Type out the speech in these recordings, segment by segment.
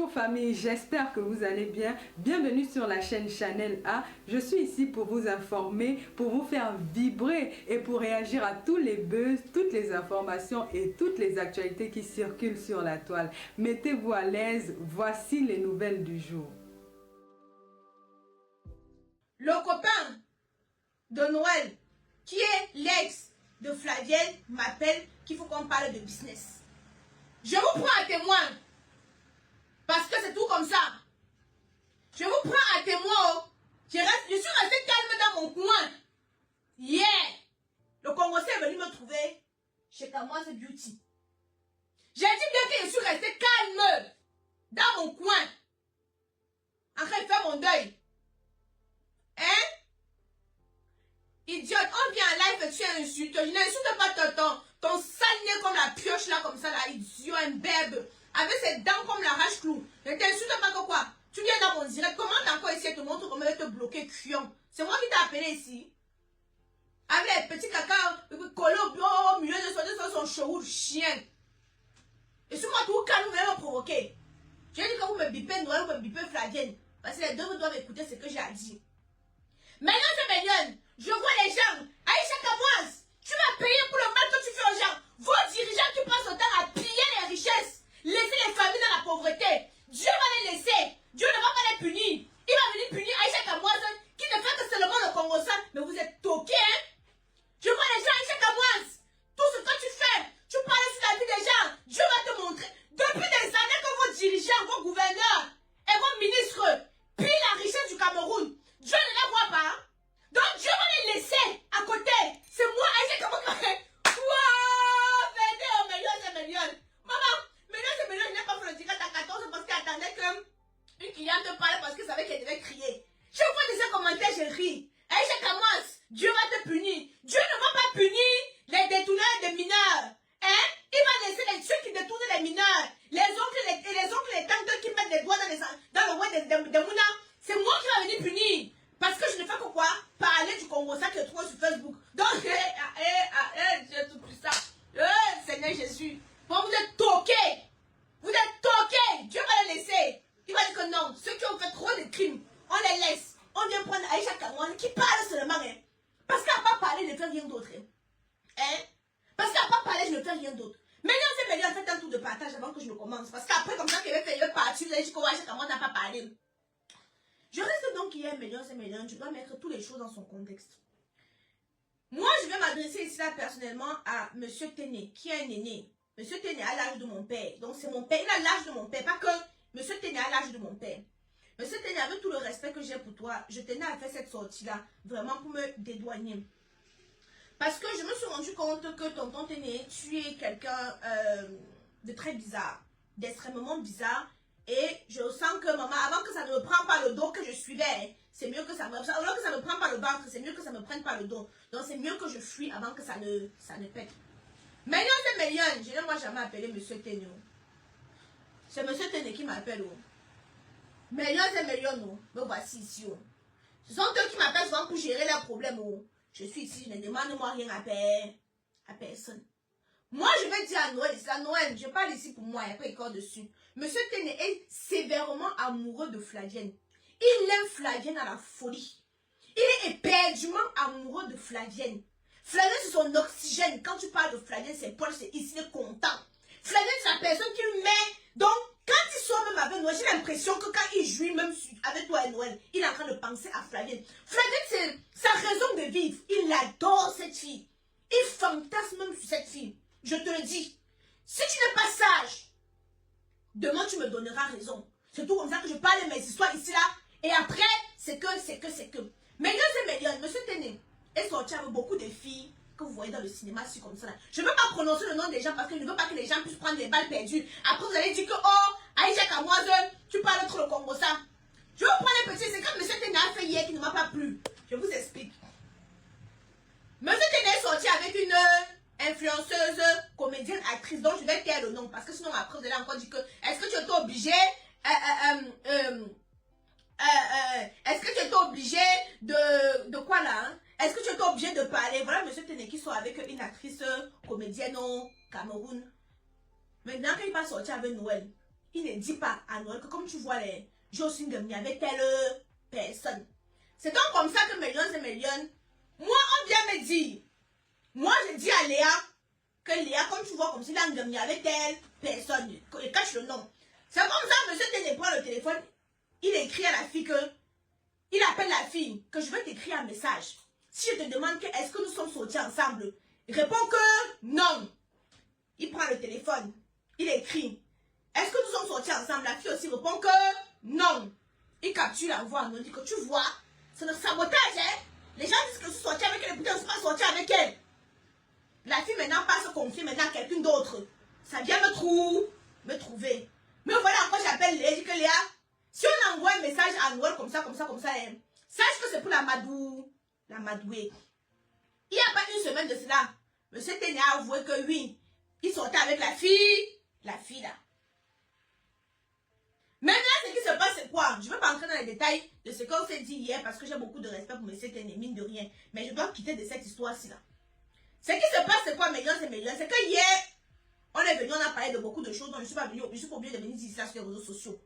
Bonjour famille, j'espère que vous allez bien. Bienvenue sur la chaîne Chanel A. Je suis ici pour vous informer, pour vous faire vibrer et pour réagir à tous les buzz, toutes les informations et toutes les actualités qui circulent sur la toile. Mettez-vous à l'aise, voici les nouvelles du jour. Le copain de Noël, qui est l'ex de Flavienne, m'appelle qu'il faut qu'on parle de business. Je vous prends à témoin. Parce que c'est tout comme ça. Je vous prends à témoin. Je suis resté calme dans mon coin. Hier, le Congolais est venu me trouver chez Kamoise Beauty. J'ai dit bien que je suis resté calme dans mon coin. En train de faire mon deuil. Hein? Idiote, on vient en live et tu insultes. Je n'insulte pas ton sale nez comme la pioche là, comme ça là, idiot, un bèbe. Avec ses dents comme la rache-clou. Ne t'insulte pas que quoi. Tu viens dans mon direct. Comment t'as encore ici et te montre comment elle te bloquer, cuillon. C'est moi qui t'ai appelé ici. Avec les petits caca collés au milieu de son chevaux de chien. Et sur moi, tout calme, vous allez me provoquer. J'ai dit que vous me bipez Noël, vous me bipez Flavienne. Parce que les deux doivent écouter ce que j'ai à dire. Maintenant, c'est mignonne. Je vois les gens. Aïcha Kamoise, tu vas payer pour le mal que tu fais aux gens. Vos dirigeants qui passent le temps à piller les richesses. Laisser les familles dans la pauvreté. Dieu va les laisser. Dieu ne va pas les punir. Il va venir punir Aïcha Kamoise qui ne fait que seulement le Congo. Mais vous êtes toqués, hein? Je vois les gens, Aïcha Kamoise. Tout ce que tu fais, tu parles sur la vie des gens. Dieu va te montrer. Depuis des années que vos dirigeants, vos gouverneurs et vos ministres pillent la richesse du Cameroun. Dieu ne la voit pas. Donc Dieu va les laisser à côté. C'est moi, Aïcha Kamoise. Wow, venez, oh, million. Maman, c'est million, je n'ai pas fait le direct à 14 parce qu'elle attendait qu'une cliente parle parce qu'elle savait qu'elle devait crier. Je vois des commentaires, je ris. Aïcha Kamoise, Dieu va te punir. Dieu ne va pas punir les détourneurs de mineurs. Hein? Il va laisser ceux qui détournent les mineurs. Les oncles et les tantes qui mettent les doigts dans le web de Mouna. C'est moi qui va venir punir. Parce que je ne fais que quoi? Parler du Congo, ça que je trouve sur Facebook. Donc, j'ai tout plus ça. Seigneur Jésus. Bon, vous êtes toqués. Vous êtes toqués. Dieu va les laisser. Il va dire que non. Ceux qui ont fait trop de crimes, on les laisse. On vient prendre Aïcha Kamouane qui parle seulement. Hein? Parce qu'elle n'a pas parlé, je ne fais rien d'autre. Hein? Parce qu'elle n'a pas parlé, je ne fais rien d'autre. Maintenant, c'est mieux de faire un tour de partage avant que je ne commence. Parce qu'après, comme ça, qu'elle va faire une partie, vous allez dire que Aïcha Kamouane n'a pas parlé. Je reste donc hier, c'est million. Je dois mettre toutes les choses dans son contexte. Moi, je vais m'adresser ici là personnellement à Monsieur Téné, qui est un aîné. Monsieur Téné a l'âge de mon père. Donc, c'est mon père. Il a l'âge de mon père. Pas que Monsieur Téné a l'âge de mon père. Monsieur Téné, avec tout le respect que j'ai pour toi, je tenais à faire cette sortie-là, vraiment pour me dédouaner. Parce que je me suis rendu compte que tonton Téné, tu es quelqu'un de très bizarre, d'extrêmement bizarre. Et je sens que maman, avant que ça ne me prenne pas le dos que je suivais, c'est mieux que ça me... Alors que ça ne me prenne pas le ventre, c'est mieux que ça ne me prenne pas le dos. Donc c'est mieux que je fuis avant que ça ne pète. Million, c'est million. Je n'ai moi jamais appelé Monsieur Téné. C'est Monsieur Téné qui m'appelle. Million, c'est million. Me voici ici. Ce sont eux qui m'appellent souvent pour gérer leurs problèmes. Je suis ici, je ne demande moi rien à personne. Moi, je vais dire à Noël, c'est à Noël, je parle ici pour moi, il n'y a pas école dessus. Monsieur Téné est sévèrement amoureux de Flavienne. Il aime Flavienne à la folie. Il est éperdument amoureux de Flavienne. Flavienne, c'est son oxygène. Quand tu parles de Flavienne, c'est Paul, c'est ici, il est content. Flavienne, c'est la personne qui met. Donc, quand il sort même avec Noël, j'ai l'impression que quand il jouit même avec toi et Noël, il est en train de penser à Flavienne. Flavienne, c'est sa raison de vivre. Il adore cette fille. Il fantasme même sur cette fille. Je te le dis. Si tu n'es pas sage, demain tu me donneras raison. C'est tout comme ça que je parle de mes histoires ici là. Et après, c'est que. Million, c'est million. Monsieur Téné est sorti avec beaucoup de filles que vous voyez dans le cinéma, si comme ça. Je ne veux pas prononcer le nom des gens parce que je ne veux pas que les gens puissent prendre des balles perdues. Après, vous allez dire que, oh, Aïcha Kamoise, tu parles trop le Congo, ça. Je vais vous prendre les petits. C'est comme Monsieur Téné a fait hier qui ne m'a pas plu. Je vous explique. Monsieur Téné est sorti avec une influenceuse, comédienne, actrice, dont je vais taire le nom parce que sinon après vous allez encore dire que est-ce que tu étais obligé est-ce que tu étais obligé de quoi là hein? Est-ce que tu étais obligé de parler? Voilà Monsieur Téné qui sort avec une actrice comédienne au Cameroun. Maintenant quand il va sortir avec Noël, il ne dit pas à Noël que comme tu vois, j'ai aussi gagné avec telle personne. C'est donc comme ça que millions et millions, moi, on vient me dire, moi, je dis à Léa, que Léa, comme tu vois, comme s'il a gagné avec telle personne, il cache le nom. C'est comme ça, monsieur Téné prend le téléphone, il écrit à la fille que, il appelle la fille, que je vais t'écrire un message. Si je te demande que est-ce que nous sommes sortis ensemble, il répond que non. Il prend le téléphone, il écrit, est-ce que nous sommes sortis ensemble? La fille aussi répond que non. Il capture la voix, il dit que tu vois, c'est le sabotage, hein. Les gens disent que je suis sorti avec elle, et pourtant je ne suis pas sorti avec elle. La fille maintenant passe se confier maintenant à quelqu'un d'autre. Ça vient me trouver. Mais voilà, quand j'appelle Léa, je dis que Léa, si on envoie un message à Noël comme ça, hein, sache que c'est pour la madouée. Il n'y a pas une semaine de cela, monsieur Téné a avoué que oui, il sortait avec la fille là. Maintenant, ce qui se passe, c'est quoi? Je ne vais pas entrer dans les détails de ce qu'on s'est dit hier parce que j'ai beaucoup de respect pour monsieur Téné, mine de rien. Mais je dois quitter de cette histoire-ci là. Ce qui se passe, c'est quoi, millions et millions? C'est que hier, on est venu, on a parlé de beaucoup de choses, donc je ne suis pas obligée de venir ici sur les réseaux sociaux.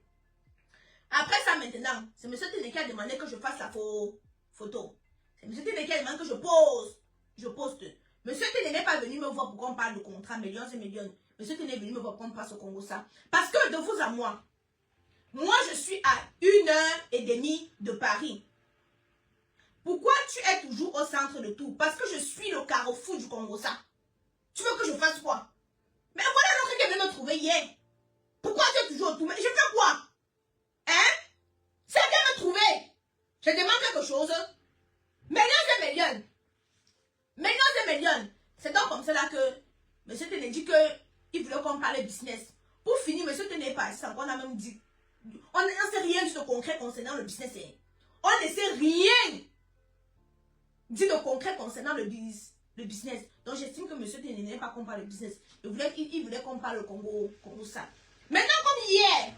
Après ça, maintenant, c'est M. Téné qui a demandé que je fasse la photo. C'est M. Téné qui a demandé que je poste. M. Téné n'est pas venu me voir pour qu'on parle de contrat, millions et millions. M. Téné est venu me voir pour qu'on passe au Congo ça. Parce que de vous à moi, je suis à 1h30 de Paris. Pourquoi tu es toujours au centre de tout? Parce que je suis le carrefour du Congo ça. Tu veux que je fasse quoi? Mais voilà l'autre qui est venu me trouver hier. Pourquoi tu es toujours autour? Mais je fais quoi? Hein? C'est bien me trouver. Je demande quelque chose. Millions et millions. Millions et millions. C'est donc comme cela que M. Téné dit qu'il voulait qu'on parle business. Pour finir, M. Téné est passé. On a même dit. On ne sait rien de concret concernant le business. On ne sait rien dit de concret concernant le business. Donc j'estime que M. Téné n'est pas qu'on parle de business. Il voulait qu'on parle le Congo ça. Maintenant, comme hier,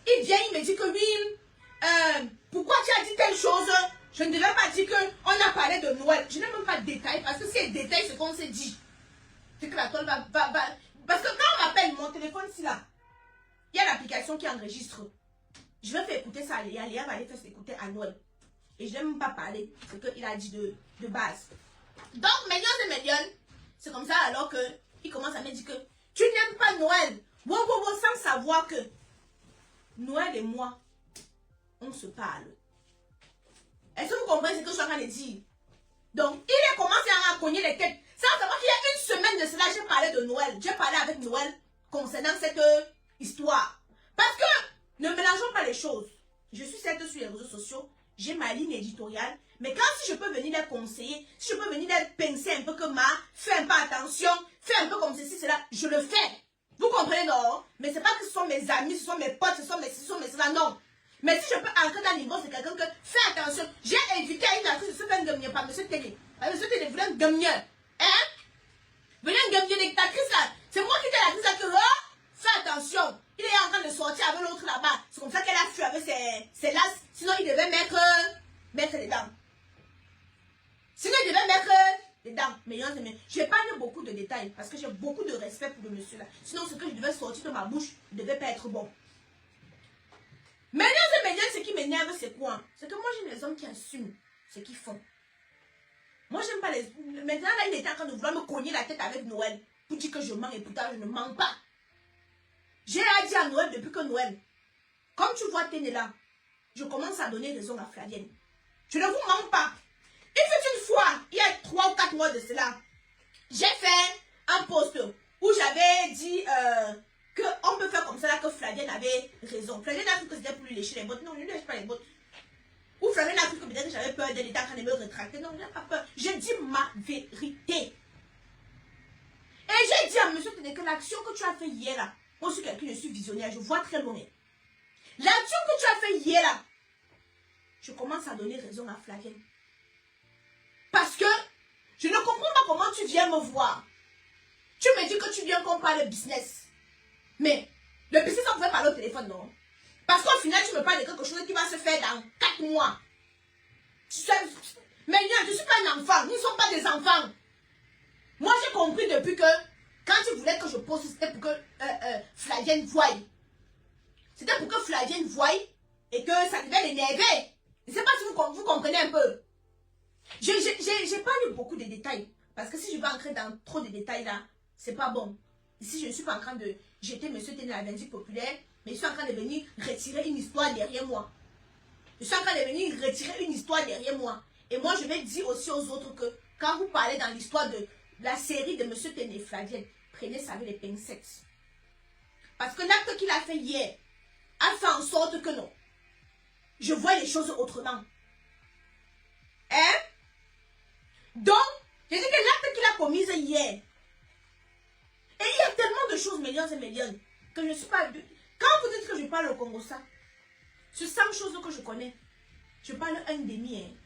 il vient, il me dit que oui, pourquoi tu as dit telle chose? Je ne devais pas dire qu'on a parlé de Noël. Je n'ai même pas de détails, parce que si il détaille ce qu'on s'est dit, c'est que la toile va... Parce que quand on m'appelle, mon téléphone, c'est là. Il y a l'application qui enregistre. Je vais faire écouter ça à Léa. Léa va aller faire écouter à Noël. Et je n'ai même pas parlé ce qu'il a dit de base. Donc, millions et millions, c'est comme ça alors qu'il commence à me dire que tu n'aimes pas Noël. Bon, sans savoir que Noël et moi, on se parle. Est-ce que vous comprenez ce que je suis en train de dire? Donc, il a commencé à cogner les têtes. Sans savoir qu'il y a une semaine de cela, j'ai parlé de Noël. J'ai parlé avec Noël concernant cette histoire. Parce que, ne mélangeons pas les choses. Je suis certes sur les réseaux sociaux, j'ai ma ligne éditoriale, mais quand si je peux venir les conseiller, si je peux venir les pincer un peu comme fais un peu attention, fais un peu comme ceci, cela, je le fais. Vous comprenez, non? Mais c'est pas que ce sont mes amis, ce sont mes potes, ce sont mes cela, non. Mais si je peux entrer dans l'inbox de quelqu'un que fais attention, j'ai invité à une actrice de se faire gagner par M. Téné. M. Téné voulait un gagner. Hein? Venez un gagner l'actrice là. C'est moi qui étais l'actrice là que fais attention. Il est en train de sortir avec l'autre là-bas. C'est comme ça qu'elle a fui avec ses lasses. Sinon, il devait mettre les dents. Sinon, il devait mettre les dents. Mais je n'ai pas eu beaucoup de détails parce que j'ai beaucoup de respect pour le monsieur là. Sinon, ce que je devais sortir de ma bouche ne devait pas être bon. Millions et millions, ce qui m'énerve, c'est quoi? C'est que moi, j'aime les hommes qui assument ce qu'ils font. Moi, j'aime pas les... Maintenant, là, il était en train de vouloir me cogner la tête avec Noël pour dire que je mens et pourtant, je ne mens pas. J'ai dit à Noël depuis que Noël, comme tu vois Téné là, je commence à donner raison à Flavienne. Je ne vous mens pas. Il fait une fois, il y a 3 ou 4 mois de cela, j'ai fait un post où j'avais dit qu'on peut faire comme ça là, que Flavienne avait raison. Flavienne a cru que c'était pour lui lécher les bottes. Non, je ne lui lèche pas les bottes. Ou Flavienne a cru que peut-être j'avais peur d'elle, était en train de me rétracter. Non, je n'ai pas peur. J'ai dit ma vérité. Et j'ai dit à M. Téné que l'action que tu as fait hier là, moi je suis quelqu'un, je suis visionnaire, je vois très loin. L'action que tu as fait hier là, je commence à donner raison à Flavienne. Parce que je ne comprends pas comment tu viens me voir. Tu me dis que tu viens qu'on parle de business. Mais le business, on pouvait parler au téléphone, non? Parce qu'au final, tu me parles de quelque chose qui va se faire dans 4 mois. Mais non, je ne suis pas un enfant. Nous ne sommes pas des enfants. Moi, j'ai compris depuis que quand tu voulais que je pose, c'était pour que Flavienne voie. Flavienne voie et que ça devait l'énerver. Je ne sais pas si vous comprenez un peu. Je n'ai pas lu beaucoup de détails. Parce que si je vais entrer dans trop de détails là, c'est pas bon. Ici, je ne suis pas en train de jeter M. Téné à la vindicte populaire, mais je suis en train de venir retirer une histoire derrière moi. Je suis en train de venir retirer une histoire derrière moi. Et moi, je vais dire aussi aux autres que quand vous parlez dans l'histoire de la série de M. Téné Flavienne, prenez ça avec les pincettes. Parce que l'acte qu'il a fait hier a fait en sorte que non. Je vois les choses autrement. Hein? Donc, je dis que l'acte qu'il a commis hier, et il y a tellement de choses millions et millions que je ne suis pas... Quand vous dites que je parle au Congo, ça, sur 100 choses que je connais, je parle un demi. Hein.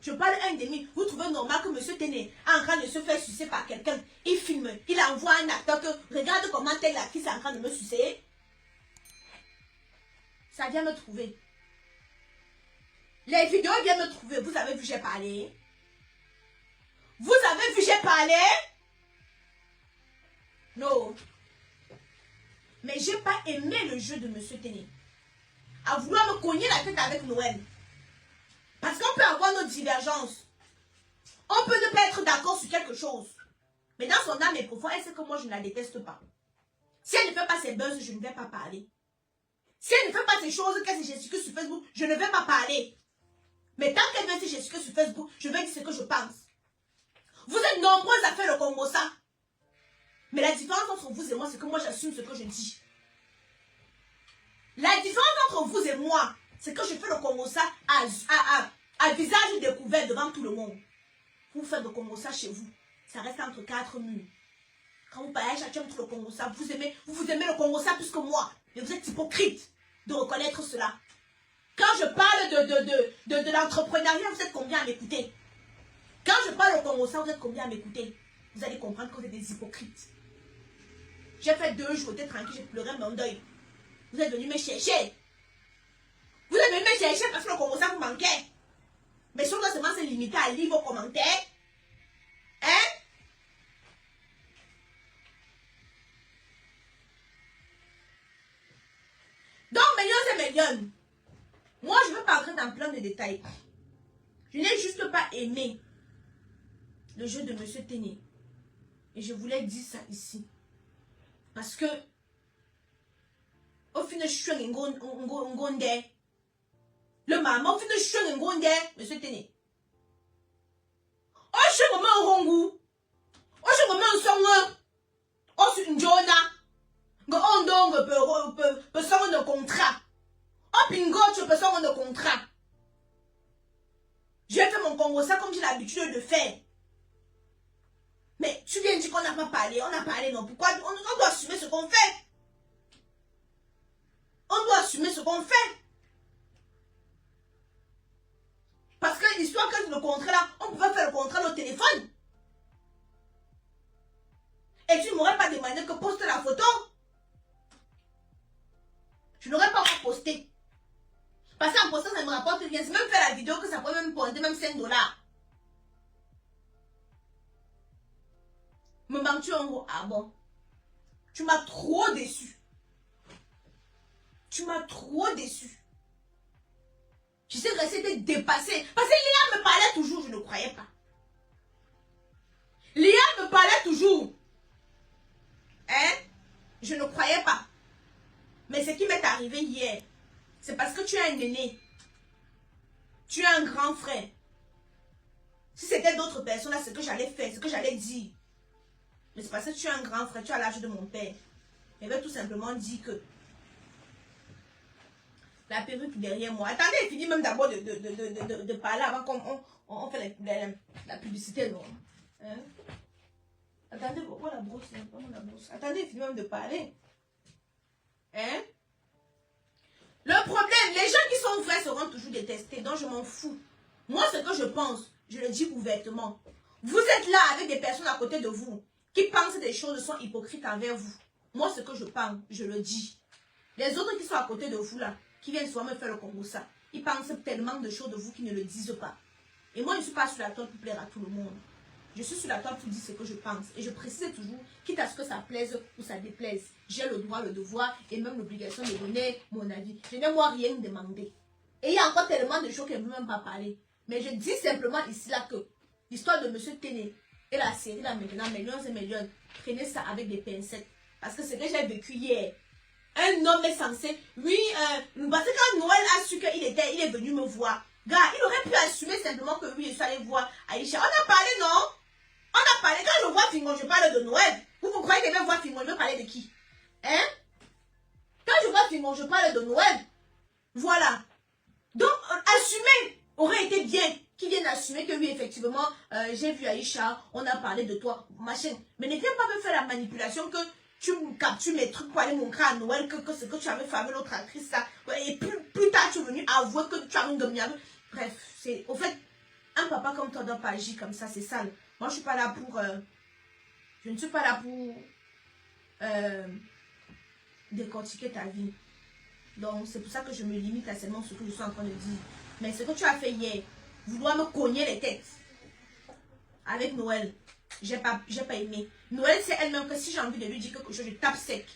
Je parle un demi. Vous trouvez normal que M. Téné est en train de se faire sucer par quelqu'un? Il filme, il envoie un acteur que regarde comment telle actrice est en train de me sucer. Ça vient me trouver. Les vidéos viennent me trouver. Vous avez vu, j'ai parlé. Vous avez vu, j'ai parlé. Non. Mais j'ai pas aimé le jeu de M. Téné. À vouloir me cogner la tête avec Noël. Parce qu'on peut avoir nos divergences. On peut ne pas être d'accord sur quelque chose. Mais dans son âme et profond, elle sait que moi je ne la déteste pas. Si elle ne fait pas ses buzz, je ne vais pas parler. Si elle ne fait pas ces choses, qu'elle se gesticule sur Facebook, je ne vais pas parler. Mais tant qu'elle vient se gesticule sur Facebook, je vais dire ce que je pense. Vous êtes nombreux à faire le Congo ça. Mais la différence entre vous et moi, c'est que moi j'assume ce que je dis. La différence entre vous et moi, c'est que je fais le Congo ça à visage découvert devant tout le monde. Vous faites le Congo ça chez vous. Ça reste entre 4 murs. Quand vous parlez chacun entre le Congo ça, vous aimez le Congo ça plus que moi. Mais vous êtes hypocrite de reconnaître cela. Quand je parle de l'entrepreneuriat, vous êtes combien à m'écouter? Quand je parle au Congo ça, vous êtes combien à m'écouter? Vous allez comprendre que vous êtes des hypocrites. J'ai fait 2 jours, j'étais tranquille, j'ai pleuré mon deuil. Vous êtes venus me chercher. Vous êtes venus me chercher parce que le Congo ça vous manquait. Mais si on doit seulement se limiter à lire vos commentaires, hein? Donc, millions et millions. Moi, je ne veux pas entrer dans plein de détails. Je n'ai juste pas aimé le jeu de M. Téné. Et je voulais dire ça ici. Parce que, au final, je suis un ngonde. Le maman, au final, je suis un ngonde, M. Téné. Oh, je suis un rongu. Oh, je suis un songe. Oh, je suis une jona. On donc peut sortir de contrat. Oh, pingo, tu peux sortir de contrat. J'ai fait mon Congo ça comme j'ai l'habitude de faire. Mais tu viens dire qu'on n'a pas parlé. On a parlé, non. Pourquoi? On doit assumer ce qu'on fait. On doit assumer ce qu'on fait. Parce que l'histoire que le contrat là, on pouvait faire le contrat au téléphone. Et tu ne m'aurais pas demandé que poste la photo. Je n'aurais pas encore posté. Parce qu'en postant, ça me rapporte rien. C'est même faire la vidéo que ça pourrait même porter même 5 $. Me manques-tu en gros? Ah bon. Tu m'as trop déçu. Tu m'as trop déçu. Je sais que c'était dépassé. Parce que Léa me parlait toujours, je ne croyais pas. Léa me parlait toujours. Hein? Je ne croyais pas. Mais ce qui m'est arrivé hier, c'est parce que tu es un aîné. Tu es un grand frère. Si c'était d'autres personnes, là, ce que j'allais faire, ce que j'allais dire. Mais c'est parce que tu es un grand frère, tu as l'âge de mon père. Je vais tout simplement dire que la perruque derrière moi. Attendez, il finit même d'abord de parler avant qu'on fait la publicité. Non? Hein? Attendez, pourquoi la brosse? La brosse. Attendez, il finit même de parler. Hein? Le problème, les gens qui sont vrais seront toujours détestés, donc je m'en fous. Moi, ce que je pense, je le dis ouvertement. Vous êtes là avec des personnes à côté de vous qui pensent des choses sont hypocrites envers vous. Moi, ce que je pense, je le dis. Les autres qui sont à côté de vous là, qui viennent souvent me faire le Congo ça, ils pensent tellement de choses de vous qu'ils ne le disent pas. Et moi, je ne suis pas sur la toile pour plaire à tout le monde. Je suis sur la toile pour dire ce que je pense. Et je précise toujours, quitte à ce que ça plaise ou ça déplaise, j'ai le droit, le devoir et même l'obligation de donner mon avis. Je n'ai moi rien demandé. Et il y a encore tellement de choses qu'elle ne veut même pas parler. Mais je dis simplement ici là que l'histoire de M. Téné et la série là maintenant, millions et millions, prenez ça avec des pincettes. Parce que ce que j'ai vécu hier, un homme est censé, oui, parce que quand Noël a su qu'il est venu me voir, gars, il aurait pu assumer simplement que oui, je suis allé voir Aïcha. On a parlé, non? On a parlé, quand je vois Fingon, je parle de Noël. Vous croyez que je vais voir Fingon, je vais parler de qui? Hein? Quand je vois Fingon, je parle de Noël. Voilà. Donc, assumer aurait été bien qu'il vienne assumer que oui, effectivement, j'ai vu Aïcha, on a parlé de toi, machin. Mais ne viens pas me faire la manipulation que tu captures mes trucs pour aller montrer à Noël que ce que tu avais fait avec l'autre actrice, ça. Et plus tard, tu es venu avouer que tu as un demi-aveu. Bref, c'est, au fait, un papa comme toi ne doit pas agir comme ça, c'est sale. Moi, je suis pas là pour... je ne suis pas là pour décortiquer ta vie. Donc, c'est pour ça que je me limite à seulement ce que je suis en train de dire. Mais ce que tu as fait hier, vouloir me cogner les têtes avec Noël, j'ai pas aimé. Noël, c'est elle-même que si j'ai envie de lui dire quelque chose, je tape sec.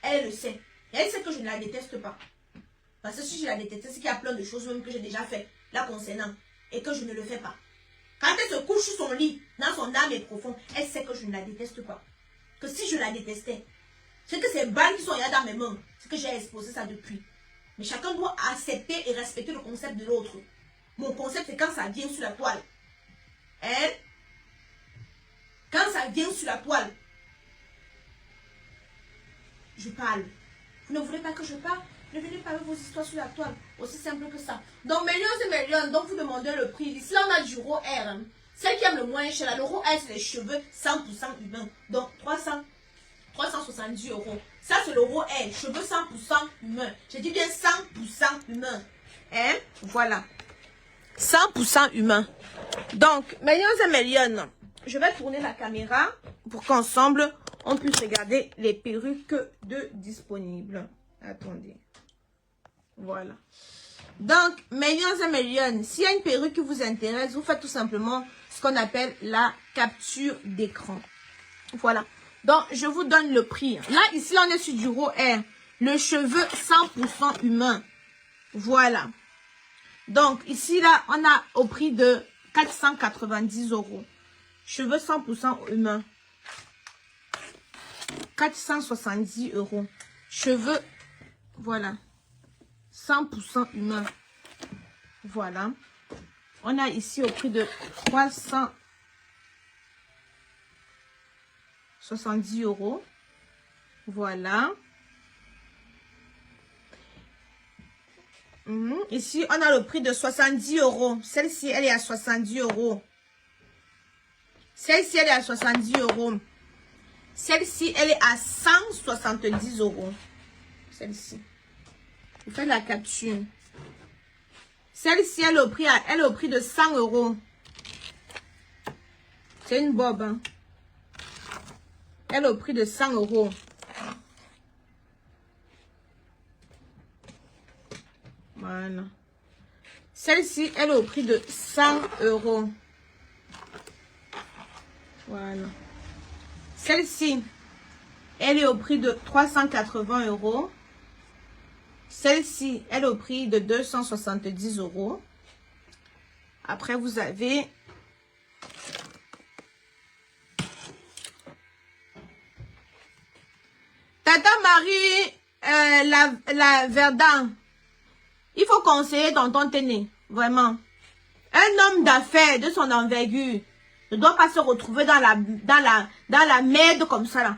Elle le sait. Et elle sait que je ne la déteste pas. Parce que si je la déteste, c'est qu'il y a plein de choses même que j'ai déjà fait là concernant et que je ne le fais pas. Quand elle se couche sur son lit, dans son âme est profonde, elle sait que je ne la déteste pas. Que si je la détestais, c'est que ces balles qui sont là dans mes mains, c'est que j'ai exposé ça depuis. Mais chacun doit accepter et respecter le concept de l'autre. Mon concept, c'est quand ça vient sur la toile. Elle, quand ça vient sur la toile, je parle. Vous ne voulez pas que je parle? Ne venez pas avec vos histoires sur la toile. Aussi simple que ça. Donc, millions et millions. Donc, vous demandez le prix. Ici, là, on a du raw air. Hein. Celle qui aime le moins cher, le raw air, c'est les cheveux 100% humains. Donc, 370 €. Ça, c'est le raw air. Cheveux 100% humains. Je dis bien 100% humains. Hein? Voilà. 100% humain. Donc, millions et millions. Je vais tourner la caméra pour qu'ensemble, on puisse regarder les perruques de disponibles. Attendez. Voilà. Donc, millions et millions. S'il y a une perruque qui vous intéresse, vous faites tout simplement ce qu'on appelle la capture d'écran. Voilà. Donc, je vous donne le prix. Là, ici, on est sur du raw air. Le cheveu 100% humain. Voilà. Donc, ici, là, on a au prix de 490 €. Cheveux 100% humains. 470 €. Cheveux, voilà. 100% humain. Voilà. On a ici au prix de 370 €. Voilà. Ici, on a le prix de 70 €. Celle-ci, elle est à 70 €. Celle-ci, elle est à 70 €. Celle-ci, elle est à 170 €. Celle-ci. Vous faites la capture. Celle-ci, elle est au prix de 100 €. C'est une bob. Hein. Elle est au prix de 100 €. Voilà. Celle-ci, elle est au prix de 100 €. Voilà. Celle-ci, elle est au prix de 380 €. Celle-ci, elle est au prix de 270 €. Après, vous avez Tata Marie, la Verdun. Il faut conseiller tonton Téné, vraiment. Un homme d'affaires de son envergure ne doit pas se retrouver dans la merde comme ça là.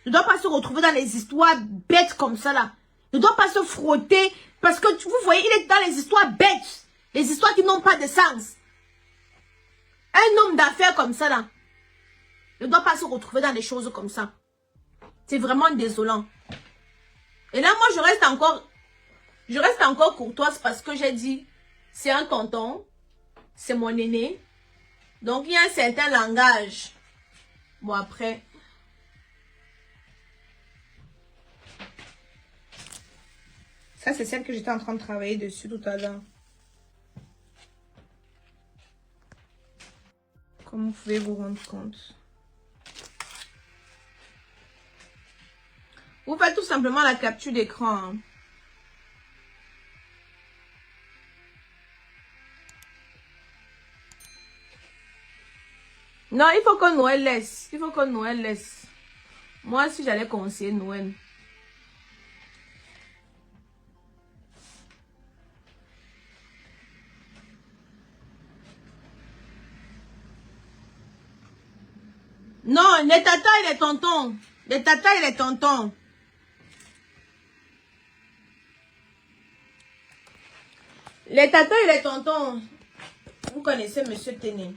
Ne doit pas se retrouver dans les histoires bêtes comme ça là. Ne doit pas se frotter parce que vous voyez, il est dans les histoires bêtes. Les histoires qui n'ont pas de sens. Un homme d'affaires comme ça là ne doit pas se retrouver dans des choses comme ça. C'est vraiment désolant. Et là, moi, je reste encore courtoise parce que j'ai dit, c'est un tonton, c'est mon aîné. Donc, il y a un certain langage. Bon, après. Ça, c'est celle que j'étais en train de travailler dessus tout à l'heure. Vous pouvez vous rendre compte. Vous faites tout simplement la capture d'écran. Hein. Non, il faut que Noël laisse. Il faut que Noël laisse. Moi, si j'allais conseiller Noël. Non, les tatas et les tontons. Les tatas et les tontons. Les tatas et les tontons. Vous connaissez Monsieur Téné.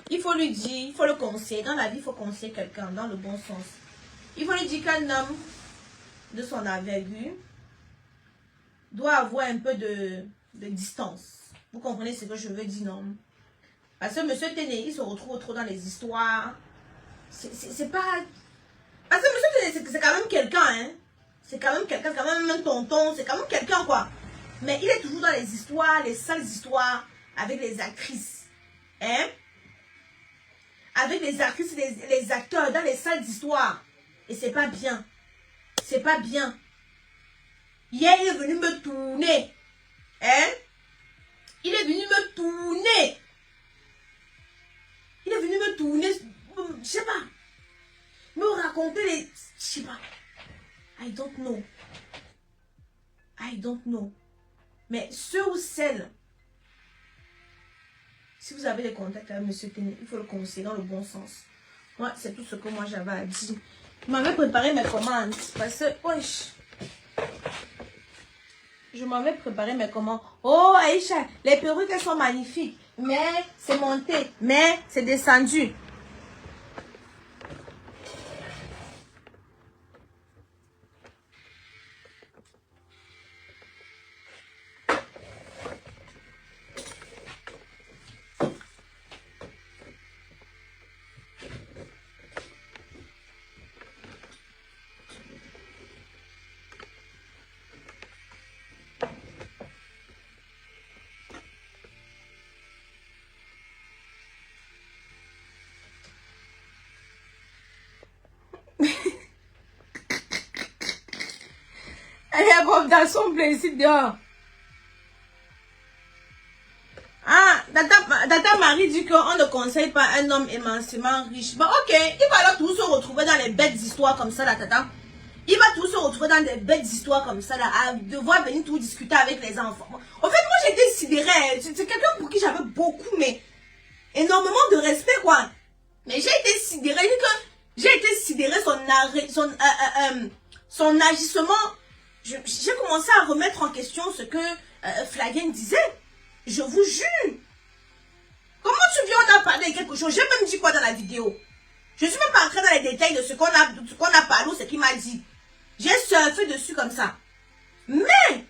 Il faut lui dire, il faut le conseiller. Dans la vie, il faut conseiller quelqu'un dans le bon sens. Il faut lui dire qu'un homme de son envergure doit avoir un peu de distance. Vous comprenez ce que je veux dire, non? Parce que Monsieur Téné, il se retrouve trop dans les histoires. C'est pas... Parce que Monsieur Téné, c'est quand même quelqu'un, hein. C'est quand même quelqu'un, quand même un tonton. C'est quand même quelqu'un, quoi. Mais il est toujours dans les histoires, les sales histoires avec les actrices. Hein? Avec les actrices, les acteurs dans les sales histoires. Et c'est pas bien. C'est pas bien. Hier, il est venu me tourner. Hein? Il est venu me tourner. Il est venu me tourner. Je sais pas. Me raconter les... Je sais pas. I don't know. I don't know. Mais ceux ou celles... Si vous avez des contacts avec Monsieur Téné, il faut le conseiller dans le bon sens. Moi, c'est tout ce que moi j'avais à dire. Je m'avais préparé mes commandes. Parce que, wesh. Je m'avais préparé mes commandes. Oh, Aïcha, les perruques, elles sont magnifiques. Mais c'est monté. Mais c'est descendu. Elle est comme dans son plaisir dehors. Ah, Tata Marie dit qu'on ne conseille pas un homme immensément riche. Bon, ok, il va alors tout se retrouver dans les bêtes histoires comme ça, là, Tata. Il va tout se retrouver dans des bêtes histoires comme ça, là, à devoir venir tout discuter avec les enfants. En fait, moi, j'ai été sidérée. C'est quelqu'un pour qui j'avais beaucoup, mais énormément de respect, quoi. Mais j'ai été sidérée. J'ai été sidérée son agissement. J'ai commencé à remettre en question ce que Flavienne disait. Je vous jure. Comment tu viens, on a parlé de quelque chose? J'ai même dit quoi dans la vidéo? Je suis même pas entrée dans les détails de ce qu'on a parlé ou ce qu'il m'a dit. J'ai surfé dessus comme ça. Mais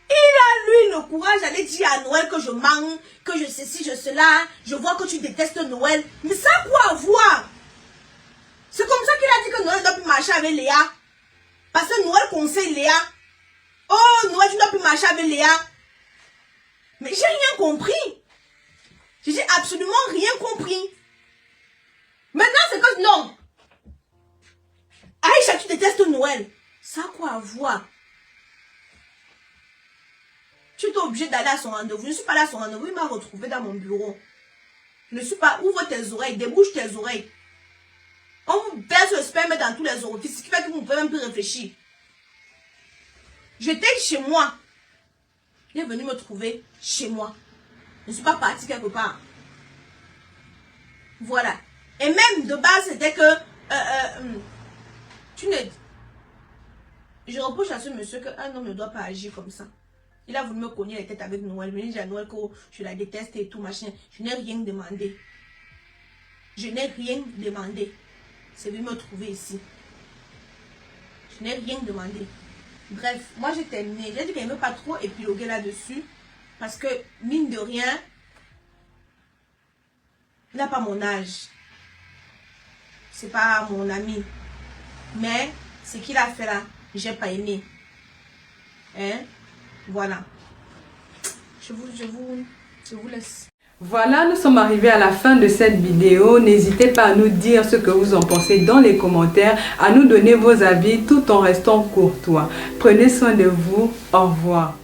il a, lui, le courage d'aller dire à Noël que je manque, que je ceci, je cela. Je vois que tu détestes Noël. Mais ça a quoi à voir? C'est comme ça qu'il a dit que Noël ne doit plus marcher avec Léa. Parce que Noël conseille Léa. Oh, Noël, tu ne dois plus marcher avec Léa. Mais j'ai rien compris. J'ai absolument rien compris. Maintenant, c'est que non. Aïcha, tu détestes Noël. Ça a quoi à voir? Tu es obligé d'aller à son rendez-vous. Je ne suis pas là à son rendez-vous. Il m'a retrouvé dans mon bureau. Je ne suis pas... Ouvre tes oreilles. Débouche tes oreilles. On vous baisse le sperme dans tous les orifices. Ce qui fait que vous ne pouvez même plus réfléchir. J'étais chez moi. Il est venu me trouver chez moi. Je ne suis pas partie quelque part. Voilà. Et même de base, c'était que... tu ne... Je reproche à ce monsieur qu'un homme ne doit pas agir comme ça. Il a voulu me cogner les têtes avec Noël. Il m'a dit à Noël que je la déteste et tout machin. Je n'ai rien demandé. Je n'ai rien demandé. C'est venu me trouver ici. Je n'ai rien demandé. Bref, moi j'ai terminé. J'ai dit qu'elle ne veut pas trop épiloguer là-dessus. Parce que, mine de rien, il n'a pas mon âge. C'est pas mon ami. Mais, ce qu'il a fait là, j'ai pas aimé. Hein? Voilà. Je vous laisse. Voilà, nous sommes arrivés à la fin de cette vidéo. N'hésitez pas à nous dire ce que vous en pensez dans les commentaires, à nous donner vos avis tout en restant courtois. Prenez soin de vous. Au revoir.